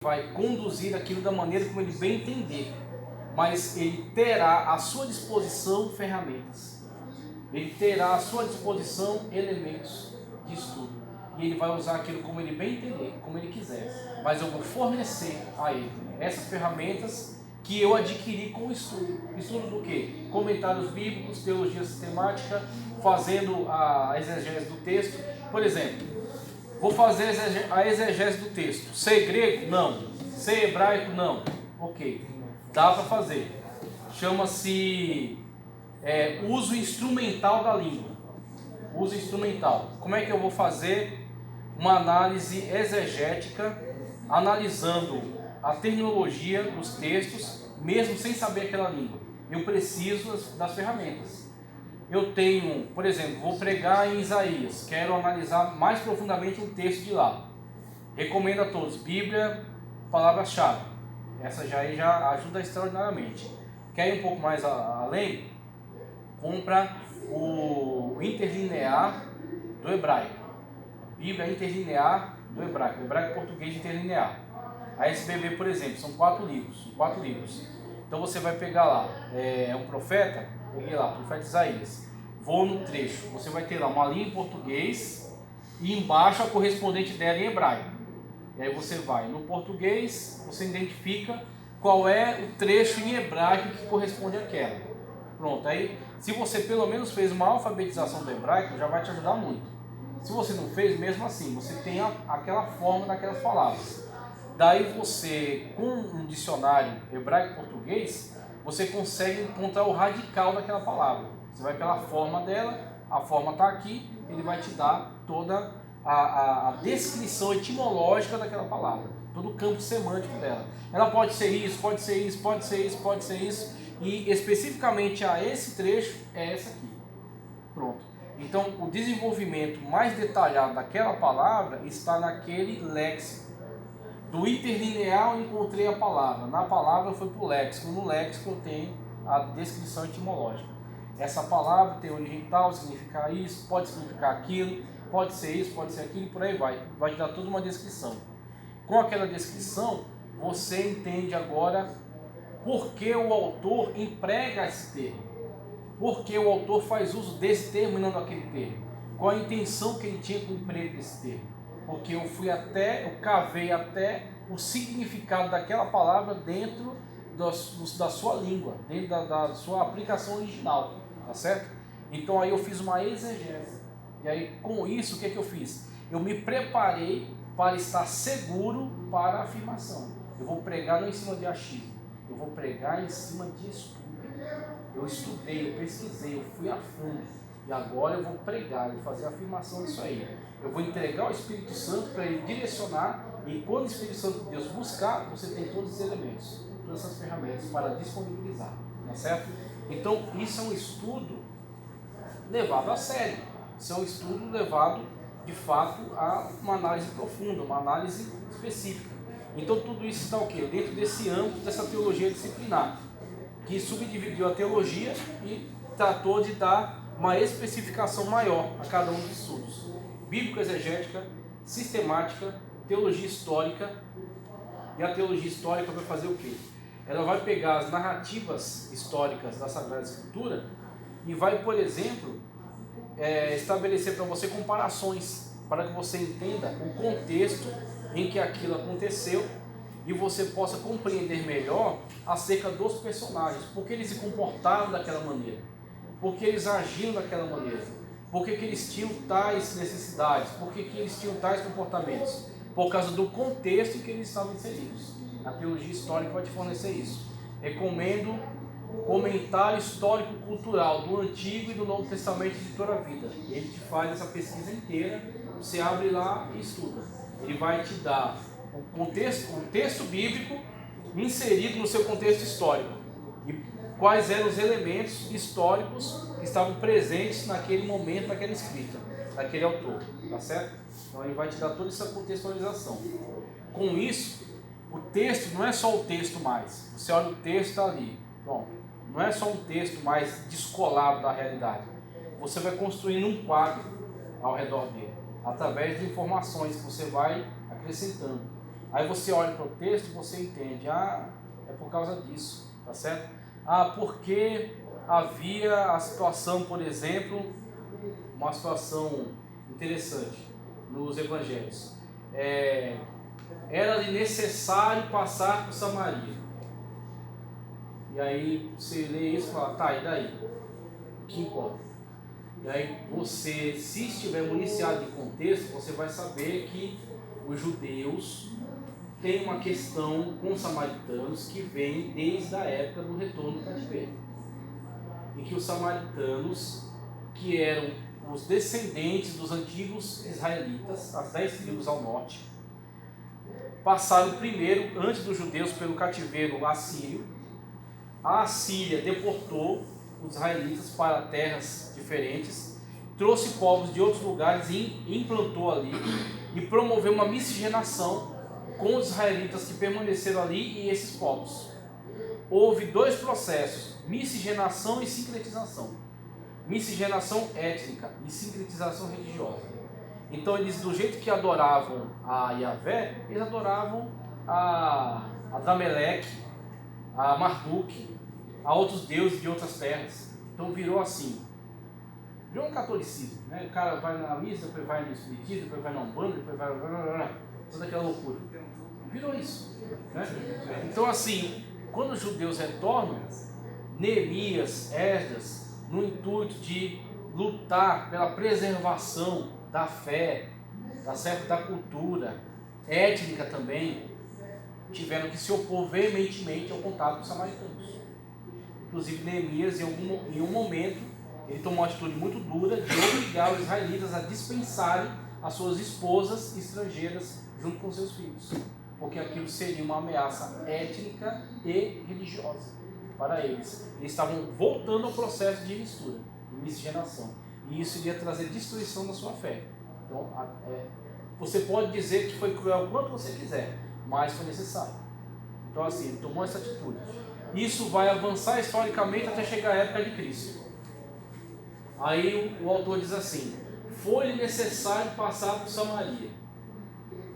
vai conduzir aquilo da maneira como ele bem entender, mas ele terá à sua disposição ferramentas, ele terá à sua disposição elementos de estudo, e ele vai usar aquilo como ele bem entender, como ele quiser, mas eu vou fornecer a ele essas ferramentas que eu adquiri com o estudo. Estudo do quê? Comentários bíblicos, teologia sistemática, fazendo a exegese do texto. Por exemplo, vou fazer a exegese do texto. Sei grego? Não. Sei hebraico? Não. Ok, dá para fazer. Chama-se uso instrumental da língua. Uso instrumental. Como é que eu vou fazer uma análise exegética, analisando a terminologia dos textos, mesmo sem saber aquela língua? Eu preciso das ferramentas. Eu tenho, por exemplo, vou pregar em Isaías, quero analisar mais profundamente um texto de lá. Recomendo a todos, Bíblia, palavra-chave. Essa já ajuda extraordinariamente. Quer ir um pouco mais além? Compra o interlinear do hebraico. Bíblia interlinear do hebraico, hebraico-português interlinear. A SBB, por exemplo, são 4 livros. Então você vai pegar lá, um profeta, peguei lá, profeta Isaías. Vou no trecho, você vai ter lá uma linha em português e embaixo a correspondente dela em hebraico. E aí você vai no português, você identifica qual é o trecho em hebraico que corresponde àquela. Pronto, aí se você pelo menos fez uma alfabetização do hebraico, já vai te ajudar muito. Se você não fez, mesmo assim, você tem aquela forma daquelas palavras. Daí você, com um dicionário hebraico-português, você consegue encontrar o radical daquela palavra. Você vai pela forma dela, a forma está aqui, ele vai te dar toda a descrição etimológica daquela palavra, todo o campo semântico dela. Ela pode ser isso, pode ser isso, pode ser isso, pode ser isso, e especificamente a esse trecho é essa aqui. Pronto. Então o desenvolvimento mais detalhado daquela palavra está naquele léxico. Do interlinear eu encontrei a palavra, na palavra foi para o léxico, no léxico eu tenho a descrição etimológica. Essa palavra tem origem tal, significa isso, pode significar aquilo, pode ser isso, pode ser aquilo, e por aí vai. Vai te dar toda uma descrição. Com aquela descrição, você entende agora por que o autor emprega esse termo. Por que o autor faz uso desse termo e não daquele termo. Qual a intenção que ele tinha com o emprego desse termo. Porque eu cavei até o significado daquela palavra dentro da sua língua, dentro da sua aplicação original, tá certo? Então aí eu fiz uma exegese. E aí com isso, o que eu fiz? Eu me preparei para estar seguro para a afirmação. Eu vou pregar não em cima de achismo, eu vou pregar em cima de estudo. Eu estudei, eu pesquisei, eu fui a fundo. E agora eu vou pregar, eu vou fazer a afirmação disso aí. Eu vou entregar ao Espírito Santo para ele direcionar. E quando o Espírito Santo de Deus buscar, você tem todos os elementos, todas essas ferramentas para disponibilizar. Tá certo? Então isso é um estudo levado a sério. Isso é um estudo levado de fato a uma análise profunda, uma análise específica. Então tudo isso está o quê? Dentro desse âmbito dessa teologia disciplinar, que subdividiu a teologia e tratou de dar uma especificação maior a cada um dos estudos. Bíblico-exegética, sistemática, teologia histórica. E a teologia histórica vai fazer o quê? Ela vai pegar as narrativas históricas da Sagrada Escritura e vai, por exemplo, estabelecer para você comparações, para que você entenda o contexto em que aquilo aconteceu e você possa compreender melhor acerca dos personagens, porque eles se comportaram daquela maneira, porque eles agiam daquela maneira, porque que eles tinham tais necessidades, porque que eles tinham tais comportamentos, por causa do contexto em que eles estavam inseridos. A teologia histórica vai te fornecer isso. Recomendo comentário histórico-cultural do Antigo e do Novo Testamento de Toda a Vida. Ele te faz essa pesquisa inteira, você abre lá e estuda. Ele vai te dar o texto bíblico inserido no seu contexto histórico e quais eram os elementos históricos que estavam presentes naquele momento, naquela escrita, daquele autor, tá certo? Então ele vai te dar toda essa contextualização. Com isso, o texto não é só o texto mais, você olha o texto, está ali, pronto. Não é só um texto mais descolado da realidade, você vai construindo um quadro ao redor dele, através de informações que você vai acrescentando. Aí você olha para o texto e você entende, é por causa disso, tá certo? Porque havia a situação, por exemplo, uma situação interessante nos evangelhos. Era necessário passar por Samaria. E aí você lê isso e fala, tá, e daí? O que importa? E aí você, se estiver municiado de contexto, você vai saber que os judeus têm uma questão com os samaritanos que vem desde a época do retorno do cativeiro. E que os samaritanos, que eram os descendentes dos antigos israelitas, as 10 tribos ao norte, passaram primeiro, antes dos judeus, pelo cativeiro assírio. A Assíria deportou os israelitas para terras diferentes, trouxe povos de outros lugares e implantou ali, e promoveu uma miscigenação com os israelitas que permaneceram ali e esses povos. Houve dois processos, miscigenação e sincretização. Miscigenação étnica e sincretização religiosa. Então eles, do jeito que adoravam a Yahvé, eles adoravam a Adrameleque, a Marduk, a outros deuses de outras terras. Então virou assim, virou um catolicismo, né? O cara vai na missa, depois vai no espiritismo, depois vai na Umbanda, depois vai toda aquela loucura. Virou isso, né? Então assim, quando os judeus retornam, Neemias, Esdras, no intuito de lutar pela preservação da fé, tá certo? Da cultura étnica também, tiveram que se opor veementemente ao contato com os samaritanos. Inclusive Neemias, em um momento, ele tomou uma atitude muito dura de obrigar os israelitas a dispensarem as suas esposas estrangeiras junto com seus filhos, porque aquilo seria uma ameaça étnica e religiosa para eles. Eles estavam voltando ao processo de mistura, de miscigenação, e isso iria trazer destruição da sua fé. Então, você pode dizer que foi cruel quanto você quiser, mas foi necessário. Então assim, ele tomou essa atitude. Isso vai avançar historicamente até chegar a época de Cristo. Aí o autor diz assim: foi necessário passar por Samaria.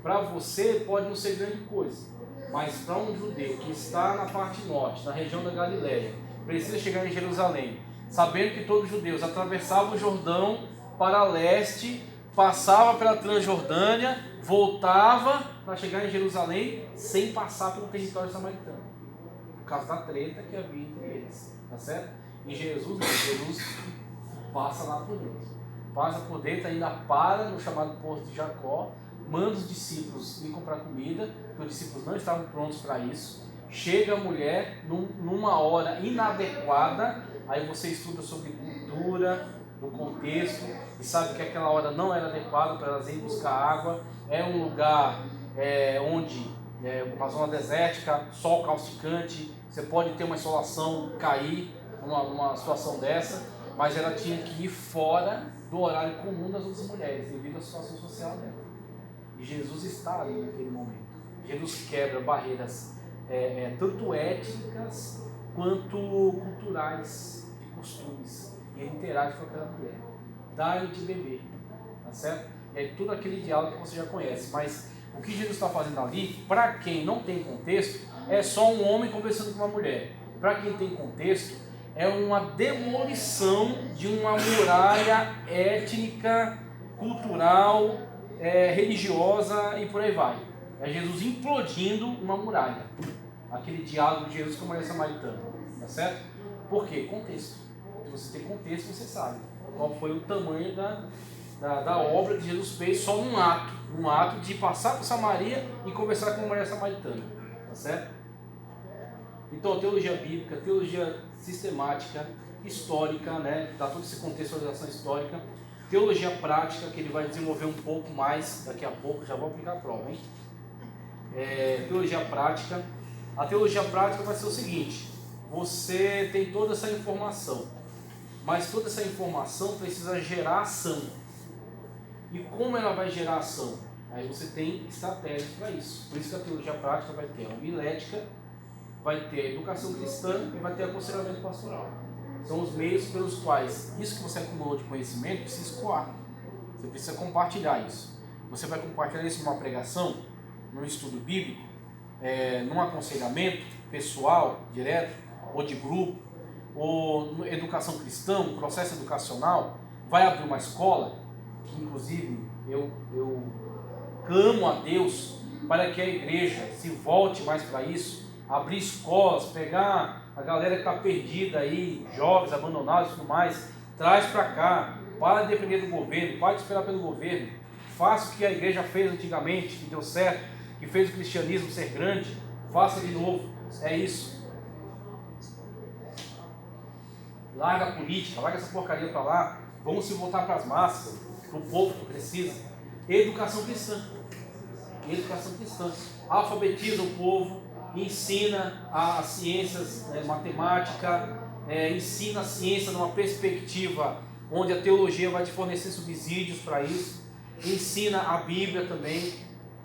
Para você pode não ser grande coisa, mas para um judeu que está na parte norte, na região da Galileia, precisa chegar em Jerusalém, sabendo que todos os judeus atravessavam o Jordão para leste, passava pela Transjordânia, voltava para chegar em Jerusalém sem passar pelo território samaritano, por causa da treta que havia entre eles, tá certo? E Jesus passa lá por dentro, passa por dentro, ainda para no chamado Poço de Jacó, manda os discípulos ir comprar comida, porque os discípulos não estavam prontos para isso. Chega a mulher numa hora inadequada, aí você estuda sobre cultura, no contexto, e sabe que aquela hora não era adequada para elas irem buscar água. É um lugar onde uma zona desértica, sol causticante, você pode ter uma insolação, cair numa situação dessa, mas ela tinha que ir fora do horário comum das outras mulheres, devido à situação social dela. E Jesus está ali naquele momento. Jesus quebra barreiras tanto étnicas quanto culturais, de costumes. E ele interage com aquela mulher. Dá-lhe de beber, tá certo? E aí tudo aquele diálogo que você já conhece. Mas o que Jesus está fazendo ali, para quem não tem contexto, é só um homem conversando com uma mulher. Para quem tem contexto, é uma demolição de uma muralha étnica, cultural, religiosa e por aí vai. É Jesus implodindo uma muralha. Aquele diálogo de Jesus com a mulher samaritana, tá certo? Por quê? Contexto. Se você tem contexto, você sabe qual foi o tamanho da obra que Jesus fez só num ato de passar por Samaria e conversar com uma mulher samaritana, tá certo? Então, teologia bíblica, teologia sistemática, histórica, né? Dá todo esse contextualização histórica. Teologia prática, que ele vai desenvolver um pouco mais daqui a pouco, já vou aplicar a prova, hein? Teologia prática. A teologia prática vai ser o seguinte: você tem toda essa informação, mas toda essa informação precisa gerar ação. E como ela vai gerar ação? Aí você tem estratégias para isso. Por isso que a teologia prática vai ter a homilética, vai ter a educação cristã e vai ter aconselhamento pastoral. São os meios pelos quais isso que você acumulou de conhecimento precisa escoar. Você precisa compartilhar isso. Você vai compartilhar isso numa pregação? num estudo bíblico, num aconselhamento pessoal, direto, ou de grupo, ou educação cristã, um processo educacional, vai abrir uma escola, que inclusive eu clamo a Deus para que a igreja se volte mais para isso, abrir escolas, pegar a galera que está perdida aí, jovens, abandonados e tudo mais, traz para cá, para de depender do governo, para de esperar pelo governo, faça o que a igreja fez antigamente, que deu certo, que fez o cristianismo ser grande, faça de novo, é isso. Larga a política, larga essa porcaria para lá, vamos se voltar para as massas, para o povo que precisa. Educação cristã. Educação cristã. Alfabetiza o povo, ensina as ciências, matemática, ensina a ciência numa perspectiva onde a teologia vai te fornecer subsídios para isso, ensina a Bíblia também,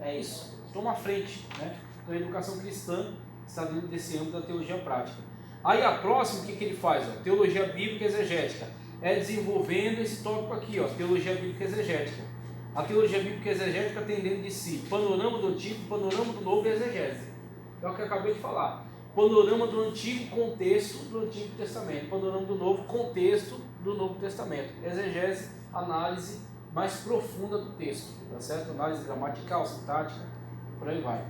é isso. Toma à frente, né? Então a educação cristã está dentro desse âmbito da teologia prática. Aí a próxima, o que ele faz? Teologia bíblica exegética. É desenvolvendo esse tópico aqui, teologia bíblica exegética. A teologia bíblica exegética tem dentro de si panorama do Antigo, panorama do Novo e exegese. É o que eu acabei de falar. Panorama do Antigo, contexto do Antigo Testamento. Panorama do Novo, contexto do Novo Testamento. Exegese, análise mais profunda do texto, tá certo? Análise gramatical, sintática, por aí vai.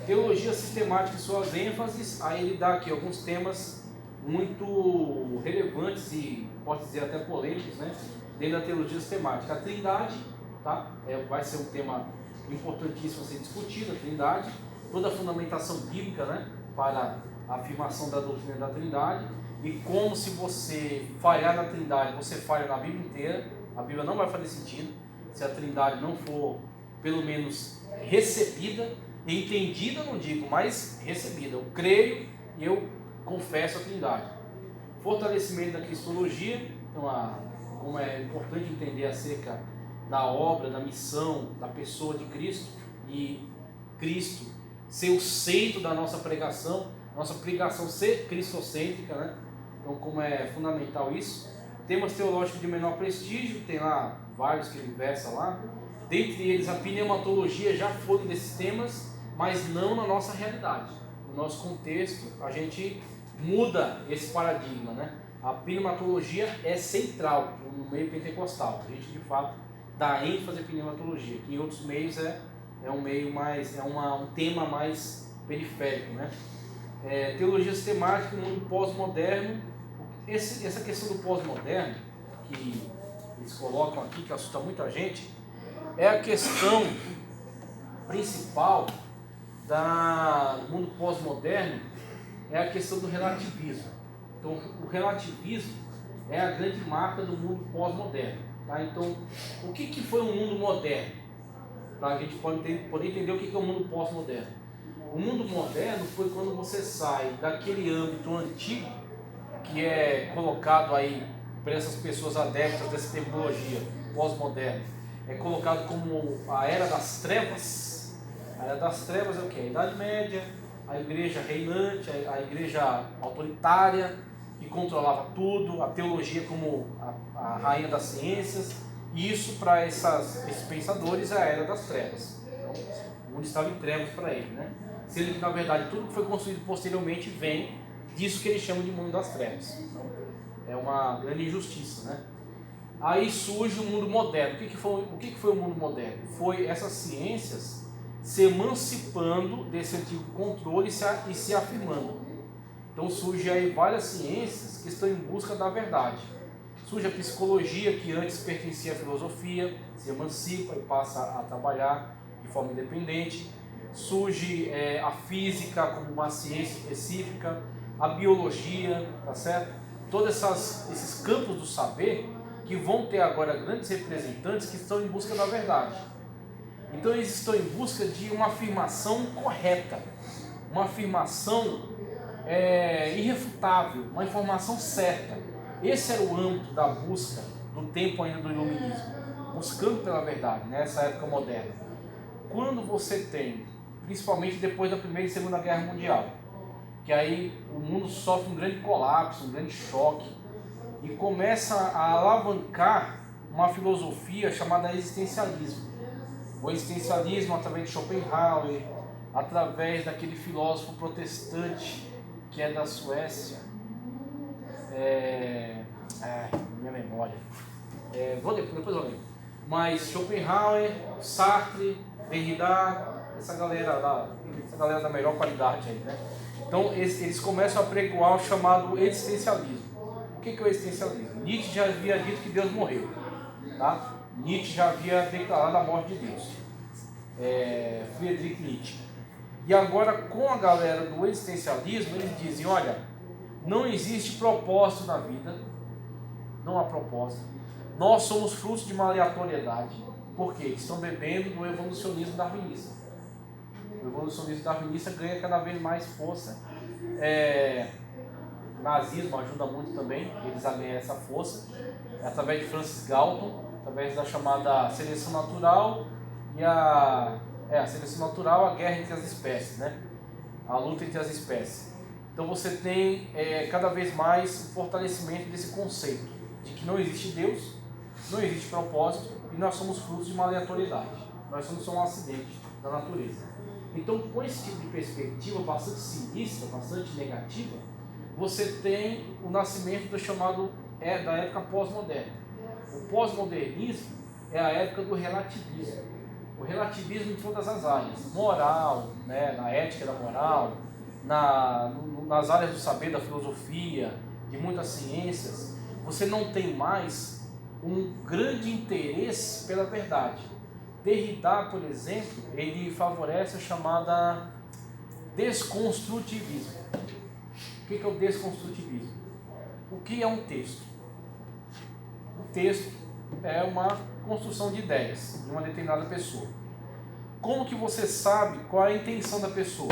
Teologia sistemática e suas ênfases, aí ele dá aqui alguns temas muito relevantes e, pode dizer, até polêmicos, né? Dentro da teologia sistemática. A Trindade, tá? Vai ser um tema importantíssimo a ser discutido, a Trindade. Toda a fundamentação bíblica, né? Para a afirmação da doutrina da Trindade. E como, se você falhar na Trindade, você falha na Bíblia inteira. A Bíblia não vai fazer sentido se a Trindade não for, pelo menos, recebida. Entendida, não digo, mas recebida. Eu creio e eu confesso a Trindade. Fortalecimento da cristologia. Então, como é importante entender acerca da obra, da missão, da pessoa de Cristo, e Cristo ser o centro da nossa pregação ser cristocêntrica, né? Então, como é fundamental isso. Temas teológicos de menor prestígio, tem lá vários que ele versa lá. Dentre eles, a pneumatologia já foi um desses temas, mas não na nossa realidade. No nosso contexto, a gente muda esse paradigma, né? A pneumatologia é central no meio pentecostal. A gente, de fato, dá ênfase à pneumatologia, que em outros meios é um meio mais, um tema mais periférico, né? Teologia sistemática no mundo pós-moderno. Essa questão do pós-moderno, que eles colocam aqui, que assusta muita gente, é a questão principal do mundo pós-moderno, é a questão do relativismo. Então, o relativismo é a grande marca do mundo pós-moderno. Tá? Então, o que foi o mundo moderno? Para a gente poder entender o que é o mundo pós-moderno. O mundo moderno foi quando você sai daquele âmbito antigo, que é colocado aí por essas pessoas adeptas dessa terminologia pós-moderna, é colocado como a Era das Trevas. A Era das Trevas é o que? A Idade Média, a igreja reinante, a igreja autoritária, que controlava tudo, a teologia como a rainha das ciências. E isso, para esses pensadores, é a Era das Trevas. Então, o mundo estava em trevas para ele, né? Sendo que, na verdade, tudo que foi construído posteriormente vem disso que eles chamam de mundo das trevas. Então, é uma grande injustiça, né? Aí surge o mundo moderno. O que foi o mundo moderno? Foi essas ciências se emancipando desse antigo controle e se afirmando. Então surge aí várias ciências que estão em busca da verdade. Surge a psicologia, que antes pertencia à filosofia, se emancipa e passa a trabalhar de forma independente. Surge a física como uma ciência específica, a biologia, tá certo? Todos esses campos do saber que vão ter agora grandes representantes que estão em busca da verdade. Então eles estão em busca de uma afirmação correta, uma afirmação irrefutável, uma informação certa. Esse era o âmbito da busca do tempo ainda do iluminismo, buscando pela verdade, nessa época moderna. Quando você tem, principalmente depois da Primeira e Segunda Guerra Mundial, que aí o mundo sofre um grande colapso, um grande choque, e começa a alavancar uma filosofia chamada existencialismo. O existencialismo através de Schopenhauer, através daquele filósofo protestante que é da Suécia, minha memória, depois eu lembro, mas Schopenhauer, Sartre, Derrida, essa galera da melhor qualidade aí, né? Então eles começam a pregoar o chamado existencialismo. O que é o existencialismo? Nietzsche já havia dito que Deus morreu, tá? Nietzsche já havia declarado a morte de Deus, Friedrich Nietzsche. E agora, com a galera do existencialismo, eles dizem: olha, não existe propósito na vida, não há propósito, nós somos frutos de uma aleatoriedade. Por quê? Estão bebendo do evolucionismo darwinista. O evolucionismo darwinista ganha cada vez mais força. O nazismo ajuda muito também, eles a ganhar essa força, através de Francis Galton, através da chamada seleção natural e a seleção natural, a guerra entre as espécies, né? A luta entre as espécies. Então você tem cada vez mais o fortalecimento desse conceito de que não existe Deus, não existe propósito e nós somos frutos de uma aleatoriedade. Nós somos só um acidente da natureza. Então, com esse tipo de perspectiva bastante sinistra, bastante negativa, você tem o nascimento do chamado da época pós-moderna. O pós-modernismo é a época do relativismo. O relativismo em todas as áreas, moral, né, na ética da moral, nas áreas do saber, da filosofia, de muitas ciências. Você não tem mais um grande interesse pela verdade. Derrida, por exemplo, ele favorece a chamada desconstrutivismo. O que é o desconstrutivismo? O que é um texto? O texto é uma construção de ideias de uma determinada pessoa. Como que você sabe qual é a intenção da pessoa?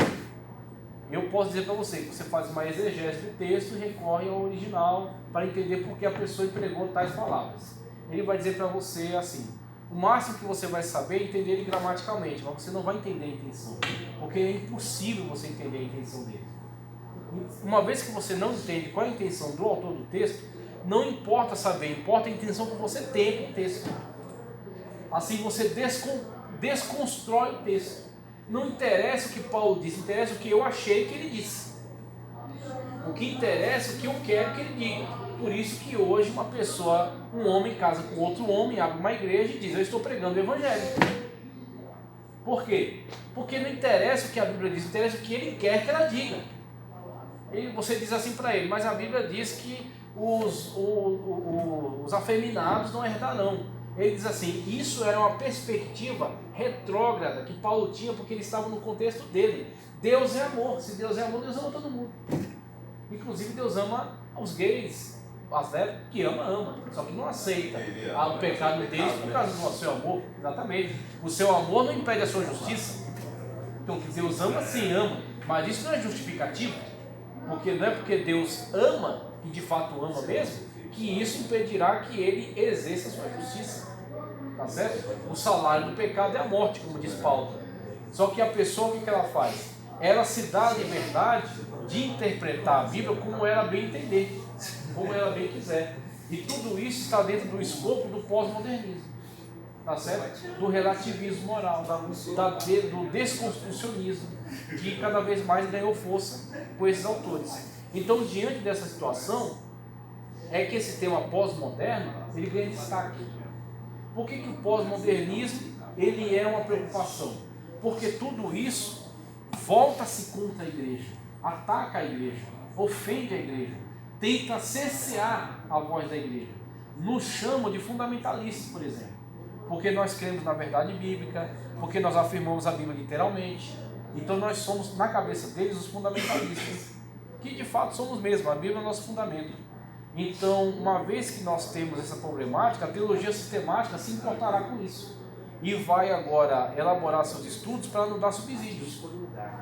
Eu posso dizer para você que você faz uma exegese do texto e recorre ao original para entender por que a pessoa empregou tais palavras. Ele vai dizer para você assim: o máximo que você vai saber é entender ele gramaticalmente, mas você não vai entender a intenção, porque é impossível você entender a intenção dele. Uma vez que você não entende qual é a intenção do autor do texto, não importa saber, importa a intenção que você tem com o texto. Assim você desconstrói o texto. Não interessa o que Paulo disse, interessa o que eu achei que ele disse. O que interessa é o que eu quero que ele diga. Por isso que hoje uma pessoa, um homem casa com outro homem, abre uma igreja e diz: eu estou pregando o evangelho. Por quê? Porque não interessa o que a Bíblia diz, interessa o que ele quer que ela diga. E você diz assim para ele: mas a Bíblia diz que os afeminados não herdarão. Ele diz assim: isso era uma perspectiva retrógrada que Paulo tinha, porque ele estava no contexto dele. Deus é amor. Se Deus é amor, Deus ama todo mundo. Inclusive Deus ama os gays, as lésbicas, que ama, só que não aceita o pecado deles por causa do seu amor. Exatamente. O seu amor não impede a sua justiça. Então Deus ama, sim, ama, mas isso não é justificativo, porque não é porque Deus ama, e de fato ama mesmo, que isso impedirá que ele exerça a sua justiça. Tá certo? O salário do pecado é a morte, como diz Paulo. Só que a pessoa, o que ela faz? Ela se dá a liberdade de interpretar a Bíblia como ela bem entender, como ela bem quiser. E tudo isso está dentro do escopo do pós-modernismo, tá certo? Do relativismo moral, do desconstrucionismo, que cada vez mais ganhou força com esses autores. Então, diante dessa situação, é que esse tema pós-moderno ele ganha destaque. Por que o pós-modernismo ele é uma preocupação? Porque tudo isso volta-se contra a igreja, ataca a igreja, ofende a igreja, tenta cercear a voz da igreja. Nos chama de fundamentalistas, por exemplo, porque nós cremos na verdade bíblica, porque nós afirmamos a Bíblia literalmente. Então nós somos, na cabeça deles, os fundamentalistas, que de fato somos mesmo. A Bíblia é o nosso fundamento. Então, uma vez que nós temos essa problemática, a teologia sistemática se importará com isso e vai agora elaborar seus estudos para nos dar subsídios.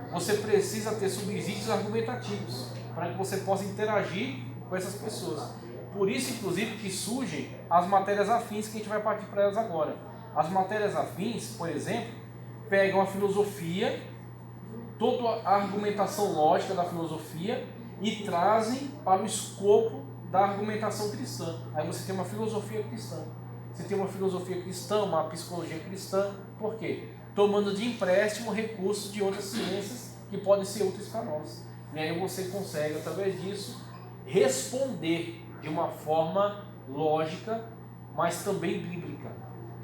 Você precisa ter subsídios argumentativos para que você possa interagir com essas pessoas. Por isso, inclusive, que surgem as matérias afins, que a gente vai partir para elas agora. As matérias afins, por exemplo, pegam a filosofia, toda a argumentação lógica da filosofia e trazem para o escopo da argumentação cristã. Aí você tem uma filosofia cristã. Você tem uma filosofia cristã, uma psicologia cristã. Por quê? tomando de empréstimo recursos de outras ciências que podem ser úteis para nós. E aí você consegue, através disso, responder de uma forma lógica, mas também bíblica.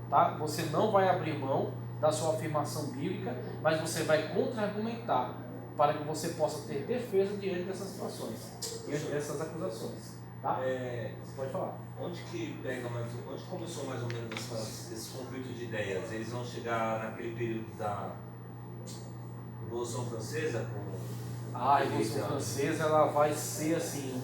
Tá? Você não vai abrir mão da sua afirmação bíblica, mas você vai contra-argumentar para que você possa ter defesa diante dessas situações, diante dessas acusações. Tá? Você pode falar. Onde começou mais ou menos esse conflito de ideias? Eles vão chegar naquele período da Revolução Francesa? A Revolução Francesa ela vai ser assim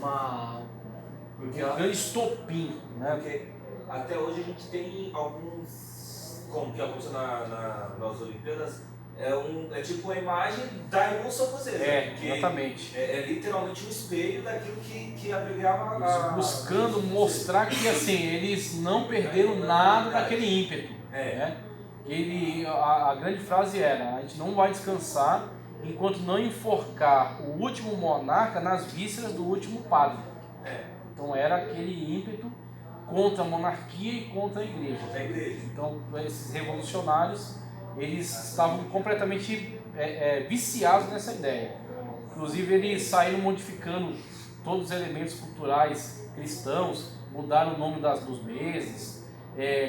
um grande estopim, né? Porque até hoje a gente tem alguns, como que aconteceu nas Olimpíadas, é tipo uma imagem da Revolução Francesa. Exatamente. É literalmente um espelho daquilo que abrigava buscando mostrar que assim, eles não perderam nada daquele ímpeto. Né? A grande frase era: a gente não vai descansar enquanto não enforcar o último monarca nas vísceras do último padre. Então era aquele ímpeto contra a monarquia e contra a igreja. Então esses revolucionários, eles estavam completamente viciados nessa ideia. Inclusive eles saíram modificando todos os elementos culturais cristãos, mudaram o nome dos meses,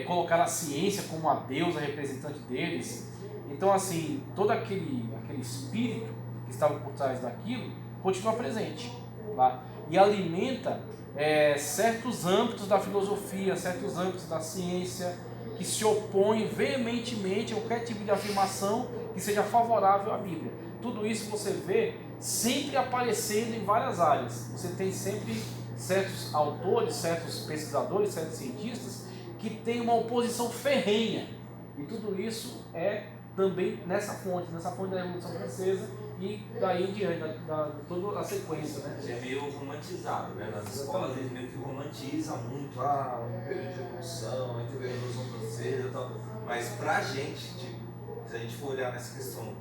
colocaram a ciência como a deusa representante deles. Então assim, todo aquele espírito que estava por trás daquilo continua presente, tá? E alimenta certos âmbitos da filosofia, certos âmbitos da ciência, que se opõem veementemente a qualquer tipo de afirmação que seja favorável à Bíblia. Tudo isso você vê sempre aparecendo em várias áreas. Você tem sempre certos autores, certos pesquisadores, certos cientistas que têm uma oposição ferrenha. E tudo isso é também nessa fonte da Revolução Francesa e daí em diante, toda a sequência. Né? É meio romantizado, né? Nas escolas eles meio que romantizam muito, um período de evolução, entre a Revolução Francesa e tal. Mas pra gente, se a gente for olhar nessa questão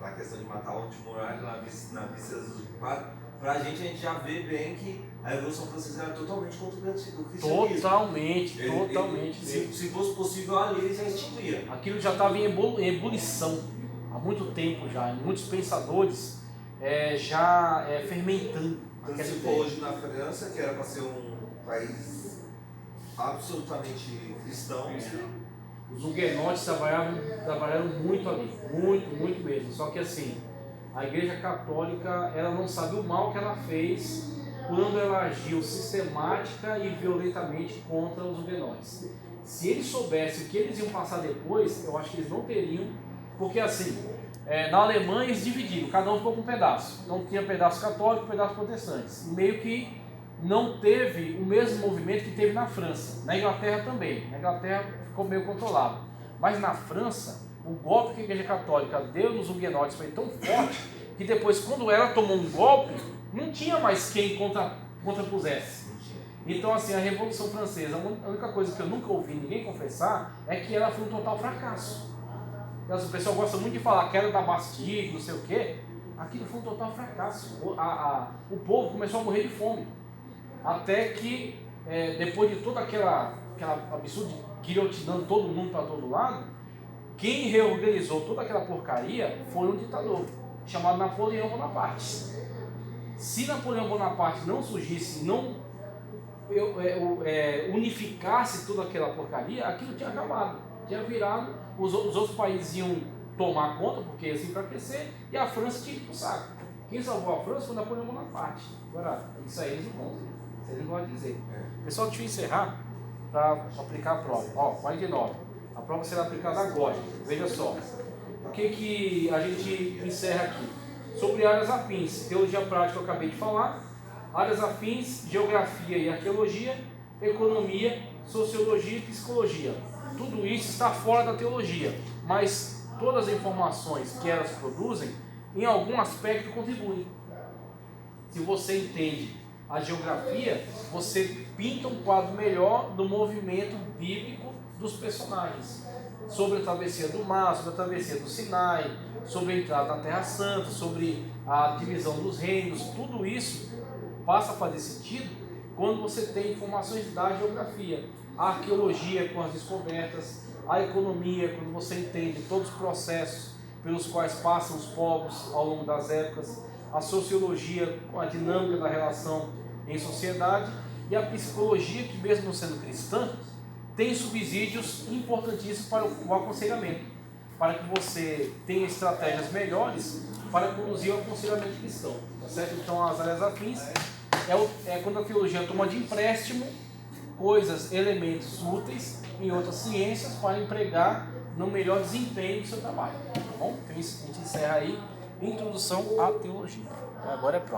na questão de matar o último monarca na vista dos padres, pra gente a gente já vê bem que a Revolução Francesa era totalmente contra o cristianismo. Totalmente. Se fosse possível ali, ele já extinguia. Aquilo já estava em ebulição há muito tempo já, muitos pensadores já fermentando. Quando se for hoje na França, que era para ser um país absolutamente cristão, os huguenotes trabalharam muito ali, muito mesmo. Só que assim, a Igreja Católica, ela não sabe o mal que ela fez quando ela agiu sistemática e violentamente contra os huguenotes. Se eles soubessem o que eles iam passar depois, eu acho que eles não teriam, porque assim, na Alemanha eles dividiram, cada um ficou com um pedaço. Não tinha pedaço católico, pedaço protestantes. E meio que não teve o mesmo movimento que teve na França. Na Inglaterra também. Na Inglaterra ficou meio controlado. Mas na França, o golpe que a Igreja Católica deu nos huguenotes foi tão forte que depois, quando ela tomou um golpe, não tinha mais quem contrapusesse. Então assim, a Revolução Francesa, a única coisa que eu nunca ouvi ninguém confessar é que ela foi um total fracasso. O pessoal gosta muito de falar queda da Bastille, não sei o quê. Aquilo foi um total fracasso. O povo começou a morrer de fome. Até que, depois de toda aquela absurda guilhotinando todo mundo para todo lado, quem reorganizou toda aquela porcaria foi um ditador chamado Napoleão Bonaparte. Se Napoleão Bonaparte não surgisse, não unificasse toda aquela porcaria, aquilo tinha acabado, tinha virado, os outros países iam tomar conta, porque ia se enfraquecer, e a França tinha ido pro saco. Quem salvou a França foi Napoleão Bonaparte. Agora, isso aí eles não contam, isso aí eles não vão dizer. Pessoal, deixa eu encerrar para aplicar a prova. 49. A prova será aplicada agora. Veja só. O que a gente encerra aqui? Sobre áreas afins. Teologia prática eu acabei de falar. Áreas afins, geografia e arqueologia, economia, sociologia e psicologia. Tudo isso está fora da teologia, mas todas as informações que elas produzem, em algum aspecto contribuem. Se você entende a geografia, você pinta um quadro melhor do movimento bíblico dos personagens. Sobre a travessia do mar, sobre a travessia do Sinai, sobre a entrada na Terra Santa, sobre a divisão dos reinos, tudo isso passa a fazer sentido quando você tem informações da geografia. A arqueologia com as descobertas, A economia, quando você entende todos os processos pelos quais passam os povos ao longo das épocas. A sociologia, com a dinâmica da relação em sociedade. E a psicologia, que mesmo não sendo cristã, tem subsídios importantíssimos para o aconselhamento, para que você tenha estratégias melhores para conduzir o aconselhamento cristão, tá certo? Então, as áreas afins é quando a teologia toma de empréstimo coisas, elementos úteis em outras ciências para empregar no melhor desempenho do seu trabalho, tá bom? Então, isso a gente encerra aí, introdução à teologia. Agora é pronto.